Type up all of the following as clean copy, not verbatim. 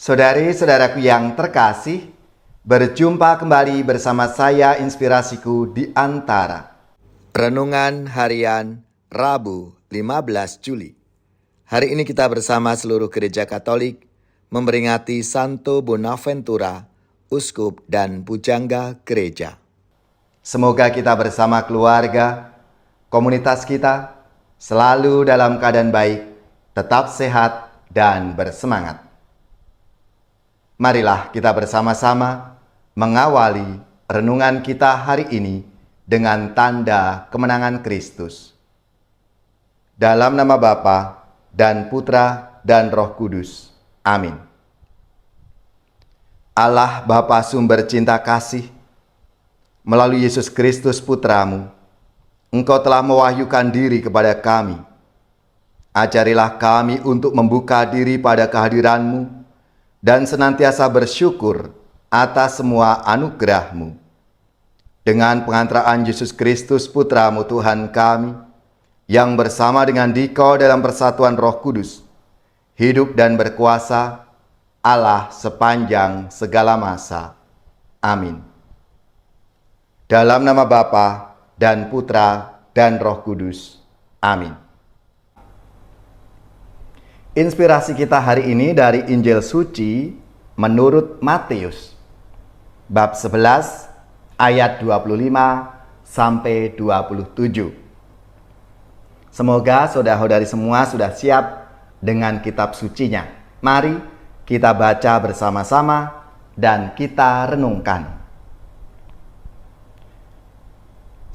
Saudari-saudaraku yang terkasih, berjumpa kembali bersama saya Inspirasiku di Antara. Renungan Harian Rabu 15 Juli. Hari ini kita bersama seluruh Gereja Katolik memperingati Santo Bonaventura, Uskup dan Pujangga Gereja. Semoga kita bersama keluarga, komunitas kita, selalu dalam keadaan baik, tetap sehat dan bersemangat. Marilah kita bersama-sama mengawali renungan kita hari ini dengan tanda kemenangan Kristus. Dalam nama Bapa dan Putra dan Roh Kudus. Amin. Allah Bapa sumber cinta kasih, melalui Yesus Kristus Putramu, Engkau telah mewahyukan diri kepada kami. Ajarilah kami untuk membuka diri pada kehadiran-Mu, dan senantiasa bersyukur atas semua anugerah-Mu. Dengan pengantaraan Yesus Kristus Putra-Mu Tuhan kami, yang bersama dengan Dikau dalam persatuan Roh Kudus, hidup dan berkuasa Allah sepanjang segala masa. Amin. Dalam nama Bapa dan Putra dan Roh Kudus. Amin. Inspirasi kita hari ini dari Injil Suci menurut Matius, bab 11 ayat 25 sampai 27. Semoga saudara-saudari semua sudah siap dengan kitab sucinya. Mari kita baca bersama-sama dan kita renungkan.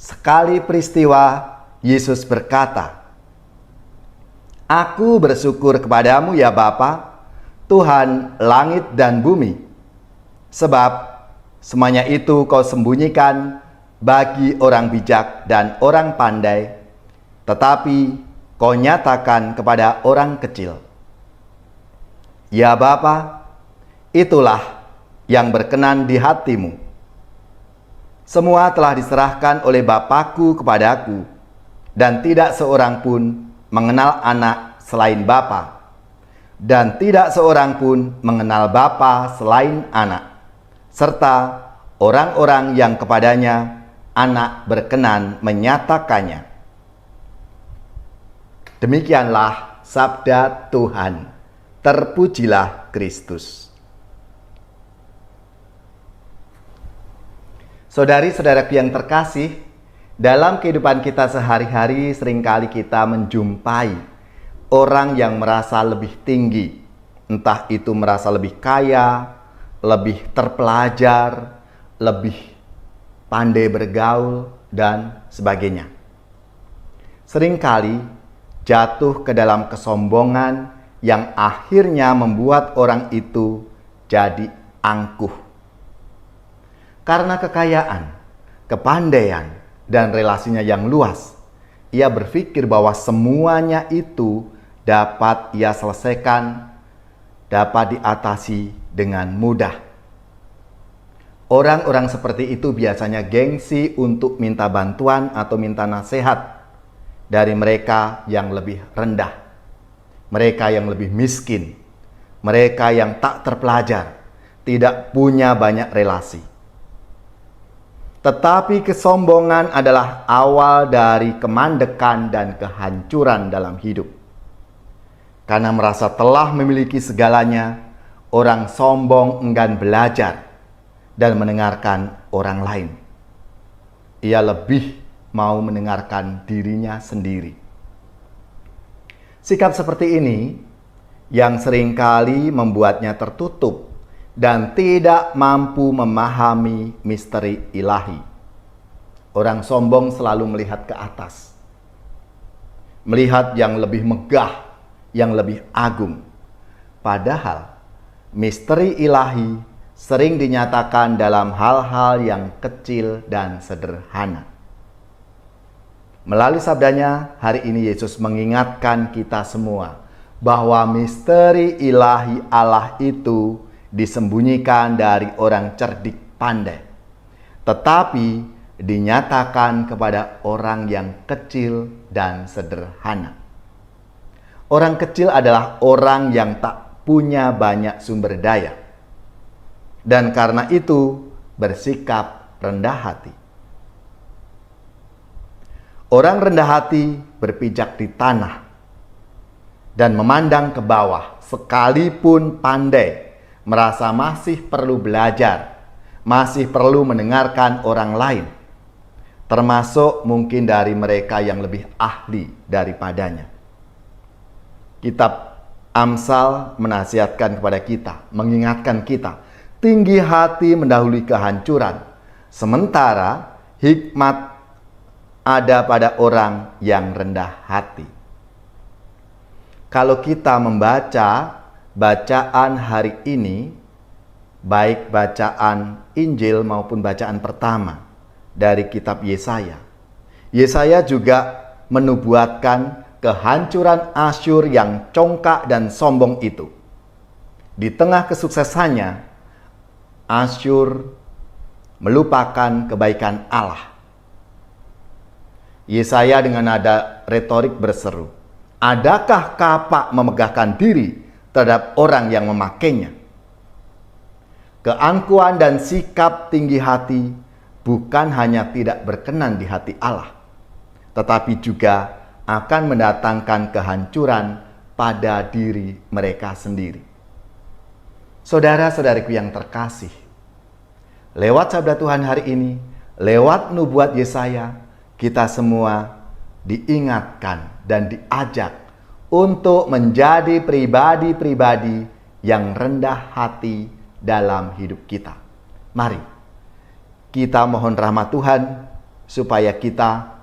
Sekali peristiwa, Yesus berkata, "Aku bersyukur kepadamu ya Bapa, Tuhan langit dan bumi, sebab semuanya itu Kau sembunyikan bagi orang bijak dan orang pandai, tetapi Kau nyatakan kepada orang kecil. Ya Bapa, itulah yang berkenan di hati-Mu. Semua telah diserahkan oleh Bapakku kepadaku, dan tidak seorang pun mengenal anak selain Bapa, dan tidak seorang pun mengenal Bapa selain anak, serta orang-orang yang kepadanya anak berkenan menyatakannya." Demikianlah sabda Tuhan. Terpujilah Kristus. Saudari-saudaraku yang terkasih, dalam kehidupan kita sehari-hari seringkali kita menjumpai orang yang merasa lebih tinggi, entah itu merasa lebih kaya, lebih terpelajar, lebih pandai bergaul, dan sebagainya. Seringkali jatuh ke dalam kesombongan yang akhirnya membuat orang itu jadi angkuh. Karena kekayaan, kepandaian, dan relasinya yang luas, ia berpikir bahwa semuanya itu dapat ia selesaikan, dapat diatasi dengan mudah. Orang-orang seperti itu biasanya gengsi untuk minta bantuan atau minta nasihat dari mereka yang lebih rendah, mereka yang lebih miskin, mereka yang tak terpelajar, tidak punya banyak relasi. Tetapi kesombongan adalah awal dari kemandekan dan kehancuran dalam hidup. Karena merasa telah memiliki segalanya, orang sombong enggan belajar dan mendengarkan orang lain. Ia lebih mau mendengarkan dirinya sendiri. Sikap seperti ini yang seringkali membuatnya tertutup dan tidak mampu memahami misteri ilahi. Orang sombong selalu melihat ke atas, melihat yang lebih megah, yang lebih agung. Padahal misteri ilahi sering dinyatakan dalam hal-hal yang kecil dan sederhana. Melalui sabdanya, hari ini Yesus mengingatkan kita semua bahwa misteri ilahi Allah itu disembunyikan dari orang cerdik pandai, tetapi dinyatakan kepada orang yang kecil dan sederhana. Orang kecil adalah orang yang tak punya banyak sumber daya. Dan karena itu bersikap rendah hati. Orang rendah hati berpijak di tanah dan memandang ke bawah, sekalipun pandai, merasa masih perlu belajar, masih perlu mendengarkan orang lain, termasuk mungkin dari mereka yang lebih ahli daripadanya. Kitab Amsal menasihatkan kepada kita, mengingatkan kita, tinggi hati mendahului kehancuran, sementara hikmat ada pada orang yang rendah hati. Kalau kita membaca bacaan hari ini, baik bacaan Injil maupun bacaan pertama dari kitab Yesaya, Yesaya juga menubuatkan kehancuran Asyur yang congkak dan sombong itu. Di tengah kesuksesannya, Asyur melupakan kebaikan Allah. Yesaya dengan nada retorik berseru, "Adakah kapak memegahkan diri terhadap orang yang memakainya?" Keangkuhan dan sikap tinggi hati bukan hanya tidak berkenan di hati Allah, tetapi juga akan mendatangkan kehancuran pada diri mereka sendiri. Saudara-saudariku yang terkasih, lewat sabda Tuhan hari ini, lewat nubuat Yesaya, kita semua diingatkan dan diajak untuk menjadi pribadi-pribadi yang rendah hati dalam hidup kita. Mari kita mohon rahmat Tuhan supaya kita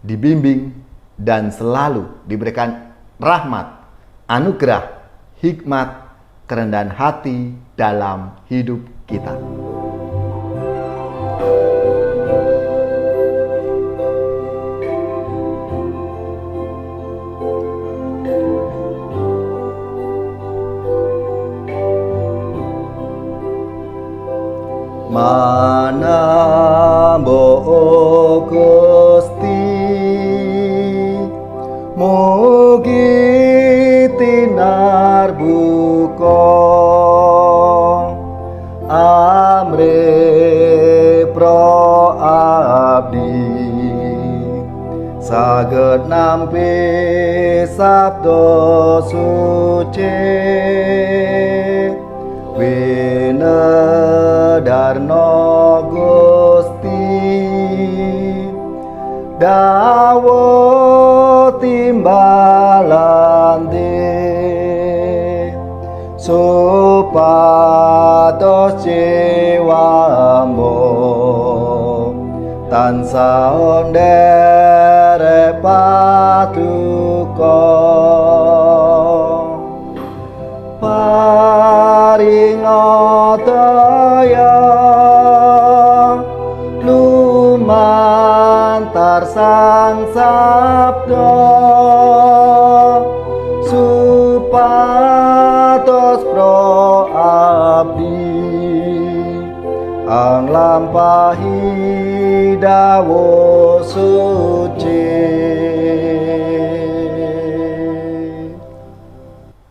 dibimbing dan selalu diberikan rahmat, anugerah, hikmat, kerendahan hati dalam hidup kita. Manambo Gusti mugi tinar buka amre pro abdi saged nampi sabda suci Darno Gusti dawo timbalante supados jiwamu tansah ondere paduka paringotaya lumantar sang sabda supados pro abdi anglampahi dawo suci.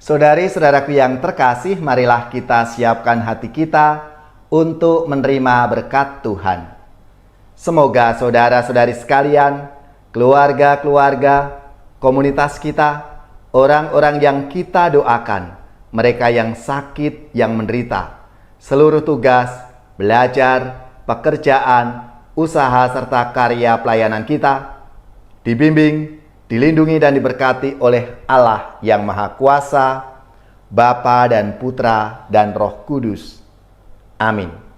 Saudari-saudaraku yang terkasih, marilah kita siapkan hati kita untuk menerima berkat Tuhan. Semoga saudara-saudari sekalian, keluarga-keluarga, komunitas kita, orang-orang yang kita doakan, mereka yang sakit, yang menderita, seluruh tugas, belajar, pekerjaan, usaha, serta karya pelayanan kita, dibimbing, dilindungi dan diberkati oleh Allah yang Maha Kuasa, Bapa dan Putra dan Roh Kudus. Amin.